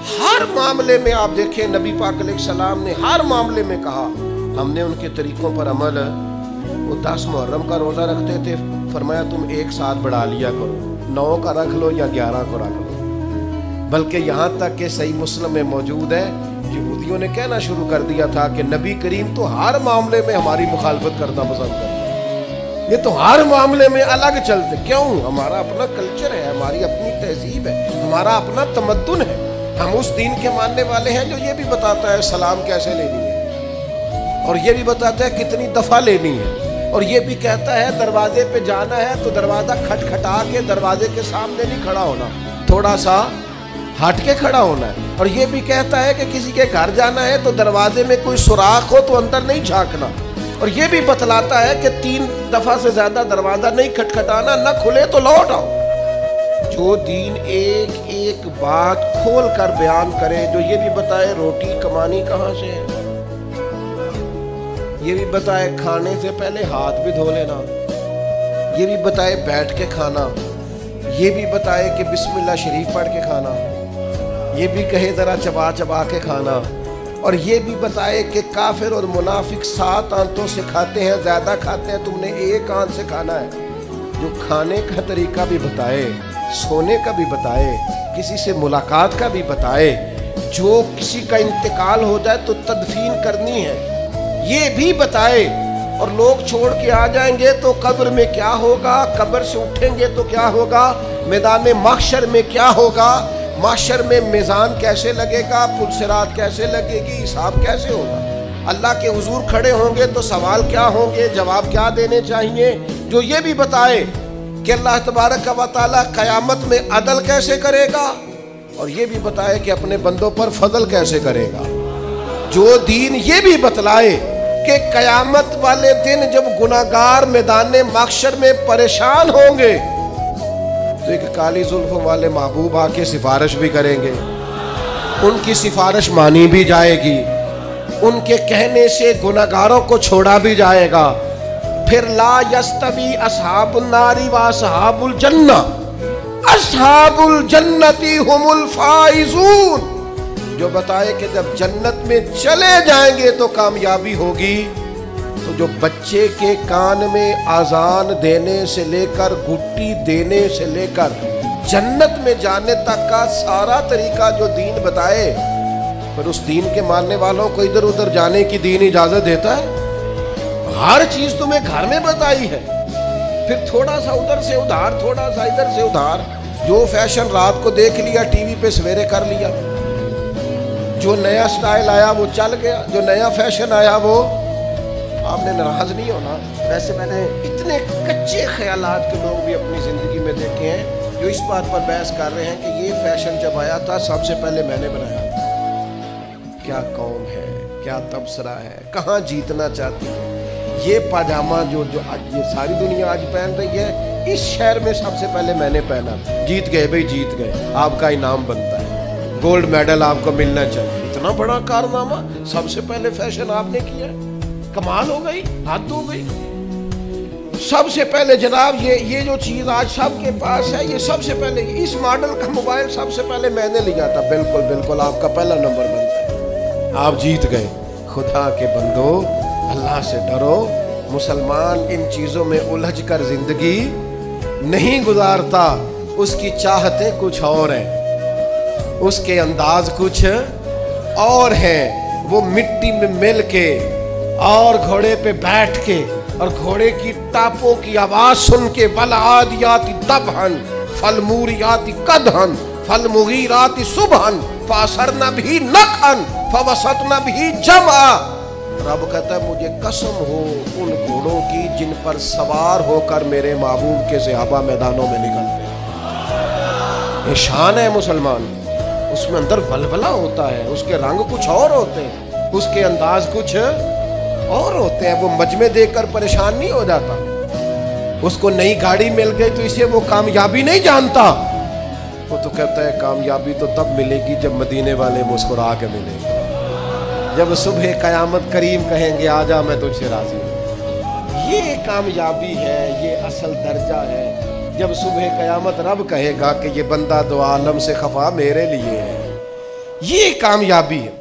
ہر معاملے میں آپ دیکھیں نبی پاک علیہ السلام نے ہر معاملے میں کہا ہم نے ان کے طریقوں پر عمل. وہ 10 محرم کا روزہ رکھتے تھے, فرمایا تم ایک ساتھ بڑھا لیا کرو, 9 کا رکھ لو یا 11 کو رکھ لو. بلکہ یہاں تک کہ صحیح مسلم میں موجود ہے, یہودیوں نے کہنا شروع کر دیا تھا کہ نبی کریم تو ہر معاملے میں ہماری مخالفت کرنا پسند کرتے, یہ تو ہر معاملے میں الگ چلتے. کیوں؟ ہمارا اپنا کلچر ہے, ہماری اپنی تہذیب ہے, ہمارا اپنا تمدن ہے. ہم اس دین کے ماننے والے ہیں جو یہ بھی بتاتا ہے سلام کیسے لینی ہے, اور یہ بھی بتاتا ہے کتنی دفعہ لینی ہے, اور یہ بھی کہتا ہے دروازے پہ جانا ہے تو دروازہ کھٹکھٹا کے دروازے کے سامنے نہیں کھڑا ہونا, تھوڑا سا ہٹ کے کھڑا ہونا ہے. اور یہ بھی کہتا ہے کہ کسی کے گھر جانا ہے تو دروازے میں کوئی سوراخ ہو تو اندر نہیں جھانکنا. اور یہ بھی بتلاتا ہے کہ 3 دفعہ سے زیادہ دروازہ نہیں کھٹکھٹانا, نہ کھلے تو لوٹ آؤ. جو دین ایک ایک بات کھول کر بیان کرے, جو یہ بھی بتائے روٹی کمانی کہاں سے ہے, یہ بھی بتائے کھانے سے پہلے ہاتھ بھی دھو لینا, یہ بھی بتائے بیٹھ کے کھانا, یہ بھی بتائے کہ بسم اللہ شریف پڑھ کے کھانا, یہ بھی کہے ذرا چبا چبا کے کھانا, اور یہ بھی بتائے کہ کافر اور منافق 7 آنتوں سے کھاتے ہیں, زیادہ کھاتے ہیں, تم نے 1 آنت سے کھانا ہے. جو کھانے کا طریقہ بھی بتائے, سونے کا بھی بتائے, کسی سے ملاقات کا بھی بتائے, جو کسی کا انتقال ہو جائے تو تدفین کرنی ہے یہ بھی بتائے. اور لوگ چھوڑ کے آ جائیں گے تو قبر میں کیا ہوگا, قبر سے اٹھیں گے تو کیا ہوگا, میدان محشر میں کیا ہوگا, محشر میں میزان کیسے لگے گا, پل صراط کیسے لگے گی, حساب کیسے ہوگا, اللہ کے حضور کھڑے ہوں گے تو سوال کیا ہوں گے, جواب کیا دینے چاہیے. جو یہ بھی بتائے کہ اللہ تبارک و تعالیٰ قیامت میں عدل کیسے کرے گا, اور یہ بھی بتائے کہ اپنے بندوں پر فضل کیسے کرے گا. جو دین یہ بھی بتلائے کہ قیامت والے دن جب گناہگار میدان محشر میں پریشان ہوں گے تو ایک کالی زلفوں والے محبوب آ کے سفارش بھی کریں گے, ان کی سفارش مانی بھی جائے گی, ان کے کہنے سے گناہگاروں کو چھوڑا بھی جائے گا. پھر لا یستوی اصحاب النار و اصحاب الجنہ, اصحاب الجنتی ہم الفائزون. جو بتائے کہ جب جنت میں چلے جائیں گے تو کامیابی ہوگی. تو جو بچے کے کان میں آذان دینے سے لے کر گھٹی دینے سے لے کر جنت میں جانے تک کا سارا طریقہ جو دین بتائے, پر اس دین کے ماننے والوں کو ادھر ادھر جانے کی دین اجازت دیتا ہے. ہر چیز تمہیں گھر میں بتائی ہے, پھر تھوڑا سا ادھر سے ادھار, تھوڑا سا ادھر سے ادھار. جو فیشن رات کو دیکھ لیا ٹی وی پہ سویرے کر لیا, جو نیا سٹائل آیا وہ چل گیا, جو نیا فیشن آیا وہ. آپ نے ناراض نہیں ہونا, ویسے میں نے اتنے کچے خیالات کے لوگ بھی اپنی زندگی میں دیکھے ہیں جو اس بات پر بحث کر رہے ہیں کہ یہ فیشن جب آیا تھا سب سے پہلے میں نے بنایا. کیا قوم ہے, کیا تبصرہ ہے, کہاں جیتنا چاہتی ہے. یہ پاجامہ جو آج یہ ساری دنیا آج پہن رہی ہے, اس شہر میں سب سے پہلے میں نے پہنا. جیت گئے بھائی, جیت گئے, آپ کا انعام بنتا ہے, گولڈ میڈل آپ کو ملنا چاہیے. اتنا بڑا کارنامہ, سب سے پہلے فیشن آپ نے کیا, کمال ہو گئی, حد ہو گئی. سب سے پہلے جناب یہ جو چیز آج سب کے پاس ہے, یہ سب سے پہلے اس ماڈل کا موبائل سب سے پہلے میں نے لیا تھا. بالکل بالکل آپ کا پہلا نمبر بنتا ہے, آپ جیت گئے. خدا کے بندو, اللہ سے ڈرو. مسلمان ان چیزوں میں الجھ کر زندگی نہیں گزارتا, اس کی چاہتیں کچھ اور ہیں, اس کے انداز کچھ اور ہیں. وہ مٹی میں مل کے اور گھوڑے پہ بیٹھ کے اور گھوڑے کی ٹاپوں کی آواز سن کے والعادیات ضبحا فالموریات قدحا فالمغیرات صبحا فاثرن به نقعا فوسطن به جمعا. رب کہتا ہے مجھے قسم ہو ان گھوڑوں کی جن پر سوار ہو کر میرے محبوب کے صحابہ میدانوں میں نکلتے ہیں. یہ شان ہے مسلمان, اس میں اندر ولولہ ہوتا ہے, اس کے رنگ کچھ اور ہوتے ہیں, اس کے انداز کچھ اور ہوتے ہیں. وہ مجمع دیکھ کر پریشان نہیں ہو جاتا, اس کو نئی گاڑی مل گئی تو اسے وہ کامیابی نہیں جانتا. وہ تو کہتا ہے کامیابی تو تب ملے گی جب مدینے والے مسکرا کے ملیں گے, جب صبح قیامت کریم کہیں گے آجا میں تجھ سے راضی ہوں. یہ کامیابی ہے, یہ اصل درجہ ہے. جب صبح قیامت رب کہے گا کہ یہ بندہ دو عالم سے خفا میرے لیے ہے, یہ کامیابی ہے.